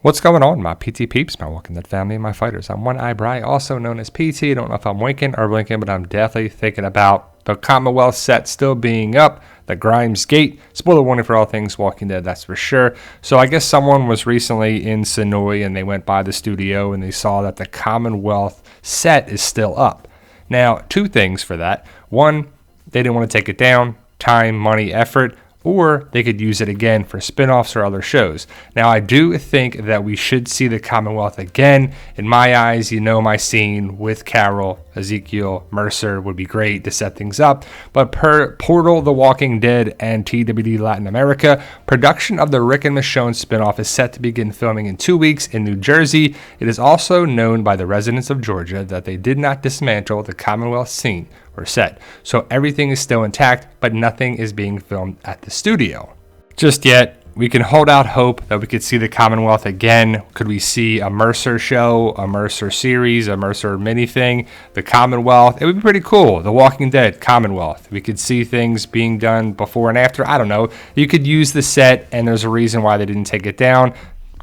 What's going on, my PT peeps, my Walking Dead family, and my fighters? I'm One Eye Bry, also known as PT. I don't know if I'm winking or blinking, but I'm definitely thinking about the Commonwealth set still being up, the Grimes Gate. Spoiler warning for all things Walking Dead, that's for sure. So I guess someone was recently in Sonoy and they went by the studio and they saw that the Commonwealth set is still up. Now, two things for that. One, they didn't want to take it down, time, money, effort, or they could use it again for spin-offs or other shows. Now, I do think that we should see the Commonwealth again. In my eyes, you know my scene with Carol, Ezekiel, Mercer would be great to set things up. But per Portal, The Walking Dead, and TWD Latin America, production of the Rick and Michonne spin-off is set to begin filming in 2 weeks in New Jersey. It is also known by the residents of Georgia that they did not dismantle the Commonwealth scene or set. So everything is still intact, but nothing is being filmed at the studio just yet. We can hold out hope that we could see the Commonwealth again. Could we see a Mercer show, a Mercer series, a Mercer mini thing? The Commonwealth, it would be pretty cool. The Walking Dead, Commonwealth. We could see things being done before and after. I don't know. You could use the set, and there's a reason why they didn't take it down.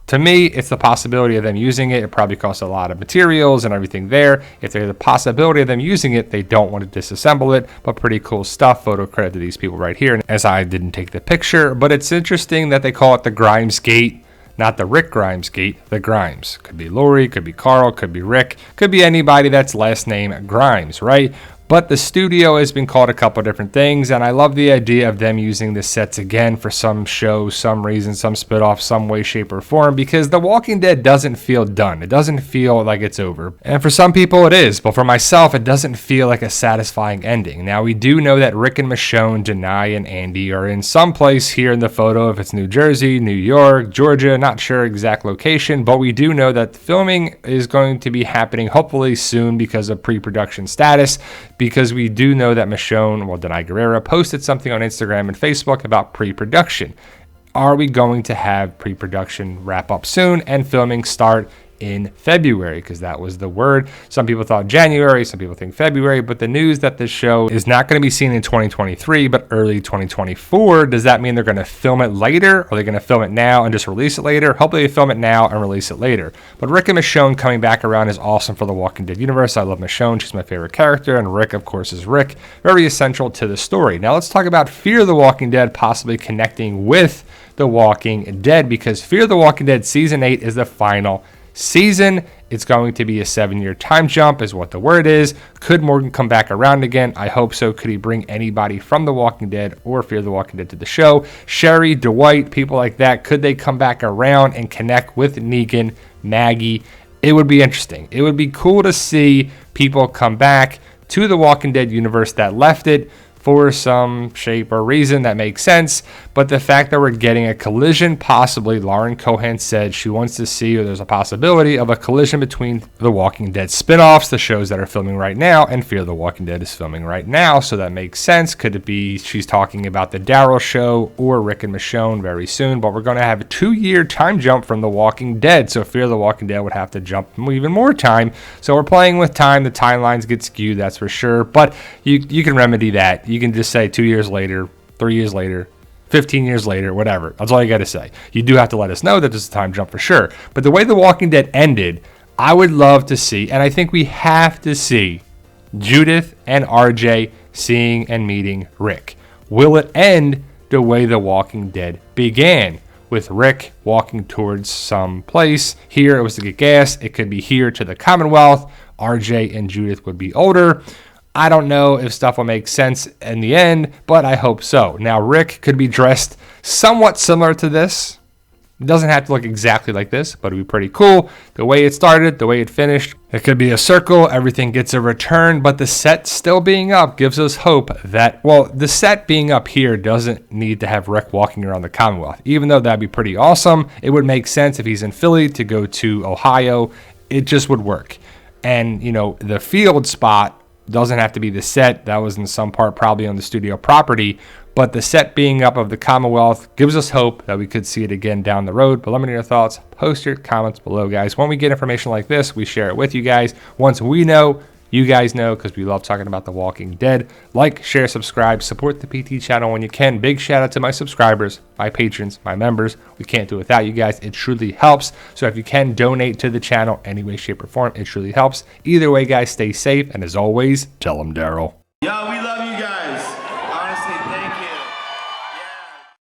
To me, it's the possibility of them using it. It probably costs a lot of materials and everything there. If there's a possibility of them using it, they don't want to disassemble it, but pretty cool stuff. Photo credit to these people right here, as I didn't take the picture. But it's interesting that they call it the Grimes Gate, not the Rick Grimes Gate, the Grimes. Could be Lori, could be Carl, could be Rick, could be anybody that's last name Grimes, right? But the studio has been called a couple different things, and I love the idea of them using the sets again for some show, some reason, some spin-off, some way, shape, or form, because The Walking Dead doesn't feel done. It doesn't feel like it's over. And for some people it is, but for myself, it doesn't feel like a satisfying ending. Now, we do know that Rick and Michonne, Denai, and Andy are in some place here in the photo. If it's New Jersey, New York, Georgia, not sure exact location, but we do know that filming is going to be happening hopefully soon because of pre-production status. Because we do know that Michonne, Denai Guerrera, posted something on Instagram and Facebook about pre-production. Are we going to have pre-production wrap up soon and filming start in February? Because that was the word. Some people thought January, some people think February, but the news that this show is not going to be seen in 2023, but early 2024. Does that mean they're going to film it later? Or are they going to film it now and just release it later? Hopefully they film it now and release it later. But Rick and Michonne coming back around is awesome for the Walking Dead universe. I love Michonne. She's my favorite character. And Rick, of course, is Rick. Very essential to the story. Now let's talk about Fear the Walking Dead possibly connecting with The Walking Dead, because Fear the Walking Dead Season 8 is the final season. It's going to be a 7-year time jump is what the word is. Could Morgan come back around again? I hope so. Could he bring anybody from The Walking Dead or Fear the Walking Dead to the show? Sherry, Dwight, people like that, could they come back around and connect with Negan, Maggie? It would be interesting. It would be cool to see people come back to The Walking Dead universe that left it for some shape or reason that makes sense. But the fact that we're getting a collision, possibly, Lauren Cohan said she wants to see, or there's a possibility of a collision between The Walking Dead spinoffs, the shows that are filming right now, and Fear the Walking Dead is filming right now. So that makes sense. Could it be she's talking about the Daryl show or Rick and Michonne very soon? But we're going to have a 2-year time jump from The Walking Dead. So Fear the Walking Dead would have to jump even more time. So we're playing with time. The timelines get skewed, that's for sure. But you can remedy that. You can just say 2 years later, 3 years later, 15 years later, whatever. That's all you got to say. You do have to let us know that there's a time jump for sure. But the way The Walking Dead ended, I would love to see, and I think we have to see, Judith and RJ seeing and meeting Rick. Will it end the way The Walking Dead began, with Rick walking towards some place? Here it was to get gas. It could be here to the Commonwealth. RJ and Judith would be older. I don't know if stuff will make sense in the end, but I hope so. Now, Rick could be dressed somewhat similar to this. It doesn't have to look exactly like this, but it'd be pretty cool. The way it started, the way it finished. It could be a circle, everything gets a return, but the set still being up gives us hope that, well, the set being up here doesn't need to have Rick walking around the Commonwealth. Even though that'd be pretty awesome, it would make sense if he's in Philly to go to Ohio. It just would work. And, the field spot doesn't have to be the set. That was in some part probably on the studio property. But the set being up of the Commonwealth gives us hope that we could see it again down the road. But let me know your thoughts. Post your comments below, guys. When we get information like this, we share it with you guys. Once we know, You guys know, because we love talking about The Walking Dead. Like, share, subscribe, support the PT channel when you can. Big shout out to my subscribers, my patrons, my members. We can't do it without you guys. It truly helps. So if you can donate to the channel any way, shape, or form, it truly helps. Either way, guys, stay safe. And as always, tell them Daryl.